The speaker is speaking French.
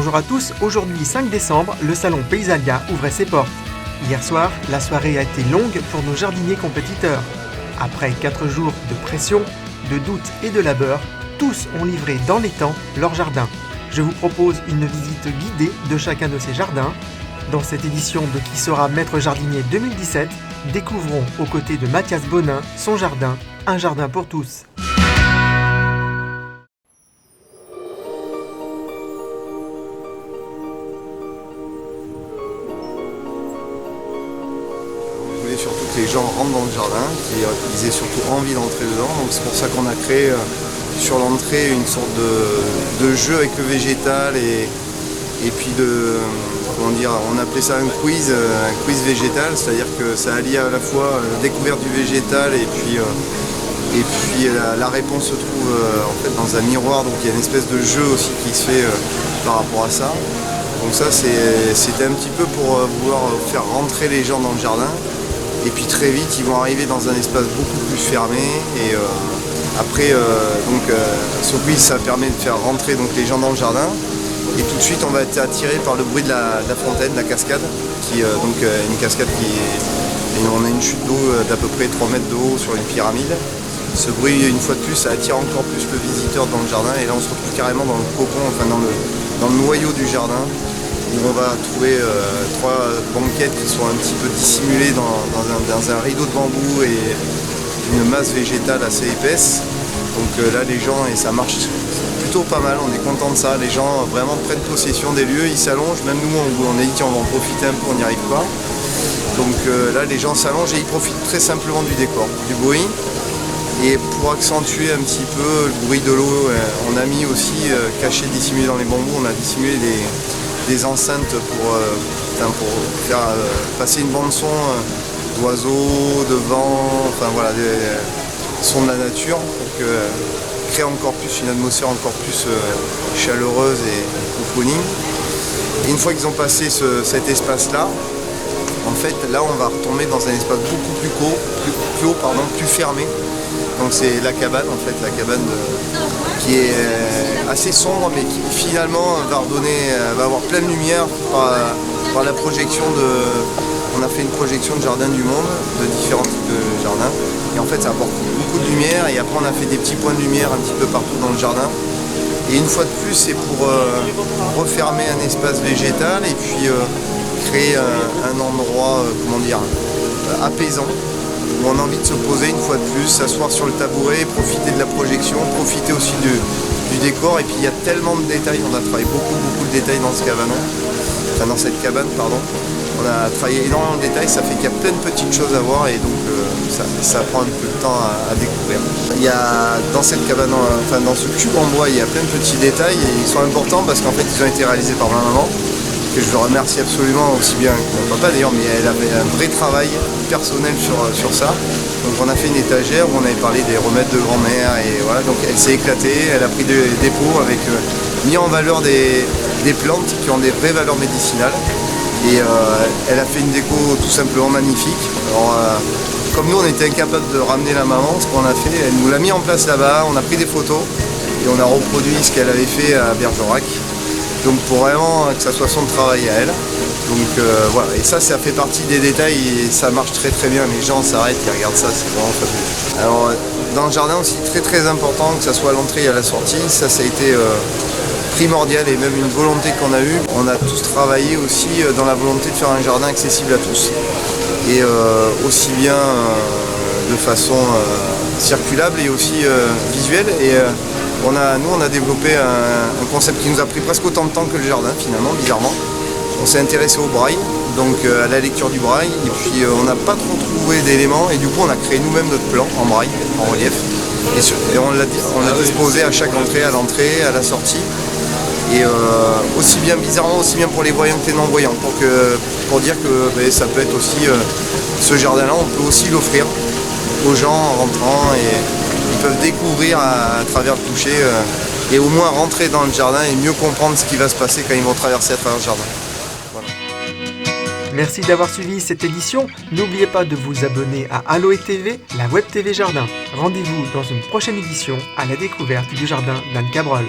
bonjour à tous. Aujourd'hui 5 décembre, le salon Paysalia ouvrait ses portes. Hier soir, la soirée a été longue pour nos jardiniers compétiteurs. Après 4 jours de pression, de doute et de labeur, tous ont livré dans les temps leur jardin. Je vous propose une visite guidée de chacun de ces jardins. Dans cette édition de Qui sera maître jardinier 2017, découvrons aux côtés de Mathias Bonin son jardin, un jardin pour tous. On voulait surtout que les gens rentrent dans le jardin, qu'ils aient surtout envie d'entrer dedans. Donc c'est pour ça qu'on a créé sur l'entrée une sorte de jeu avec le végétal et puis on appelait ça un quiz végétal, c'est-à-dire que ça allie à la fois la découverte du végétal et puis la réponse se trouve en fait dans un miroir, donc il y a une espèce de jeu aussi qui se fait par rapport à ça. Donc ça c'était un petit peu pour vouloir faire rentrer les gens dans le jardin. Et puis très vite ils vont arriver dans un espace beaucoup plus fermé et après ce quiz ça permet de faire rentrer donc, les gens dans le jardin. Et tout de suite on va être attiré par le bruit de la fontaine, de la cascade, une cascade on a une chute d'eau d'à peu près 3 mètres de haut sur une pyramide. Ce bruit une fois de plus ça attire encore plus le visiteur dans le jardin et là on se retrouve carrément dans le cocon, enfin dans le noyau du jardin où on va trouver 3 banquettes qui sont un petit peu dissimulées dans un rideau de bambou et une masse végétale assez épaisse. Donc là les gens, et ça marche plutôt pas mal, on est content de ça, les gens vraiment prennent possession des lieux, ils s'allongent, même nous on a dit tiens on va en profiter un peu, on n'y arrive pas. Donc là les gens s'allongent et ils profitent très simplement du décor, du bruit. Et pour accentuer un petit peu le bruit de l'eau, on a mis aussi, caché, dissimulé dans les bambous, on a dissimulé des enceintes pour faire passer une bande son d'oiseaux, de vent, enfin voilà, des sons de la nature pour créer encore plus une atmosphère encore plus chaleureuse et cocooning. Et une fois qu'ils ont passé cet espace-là, en fait là on va retomber dans un espace beaucoup plus haut, plus fermé. Donc c'est la cabane en fait, qui est assez sombre mais qui finalement va avoir pleine lumière par la projection on a fait une projection de jardin du monde, de différents types de jardins. Et en fait ça apporte beaucoup de lumière et après on a fait des petits points de lumière un petit peu partout dans le jardin. Et une fois de plus c'est pour refermer un espace végétal et puis créer un endroit apaisant. Où on a envie de se poser une fois de plus, s'asseoir sur le tabouret, profiter de la projection, profiter aussi du décor. Et puis il y a tellement de détails, on a travaillé beaucoup de détails dans cette cabane. On a travaillé énormément de détails, ça fait qu'il y a plein de petites choses à voir et donc ça prend un peu de temps à découvrir. Il y a dans cette cabane, dans ce cube en bois, il y a plein de petits détails et ils sont importants parce qu'en fait ils ont été réalisés par ma maman. Que je veux remercier absolument aussi bien que mon papa d'ailleurs, mais elle avait un vrai travail personnel sur ça. Donc on a fait une étagère où on avait parlé des remèdes de grand-mère et voilà, donc elle s'est éclatée, elle a pris des pots avec mis en valeur des plantes qui ont des vraies valeurs médicinales et elle a fait une déco tout simplement magnifique. Alors comme nous on était incapables de ramener la maman, ce qu'on a fait, elle nous l'a mis en place là-bas, on a pris des photos et on a reproduit ce qu'elle avait fait à Bergerac. Donc pour vraiment que ça soit son travail à elle. Donc voilà, et ça fait partie des détails et ça marche très bien. Les gens s'arrêtent, ils regardent ça, c'est vraiment fabuleux. Alors dans le jardin aussi très important, que ça soit à l'entrée et à la sortie, ça a été primordial et même une volonté qu'on a eue. On a tous travaillé aussi dans la volonté de faire un jardin accessible à tous. Et aussi bien de façon circulable et aussi visuelle. Et on a développé un concept qui nous a pris presque autant de temps que le jardin finalement, bizarrement. On s'est intéressé au braille, donc à la lecture du braille, et puis on n'a pas trop trouvé d'éléments, et du coup on a créé nous-mêmes notre plan en braille, en relief, et on l'a disposé à chaque entrée, à l'entrée, à la sortie, et aussi bien pour les voyants que les non-voyants, pour dire que ça peut être aussi, ce jardin-là, on peut aussi l'offrir aux gens en rentrant, et ils peuvent découvrir à travers le toucher, et au moins rentrer dans le jardin et mieux comprendre ce qui va se passer quand ils vont traverser à travers le jardin. Voilà. Merci d'avoir suivi cette édition. N'oubliez pas de vous abonner à Aloe TV, la web TV Jardin. Rendez-vous dans une prochaine édition à la découverte du jardin d'Anne Cabrol.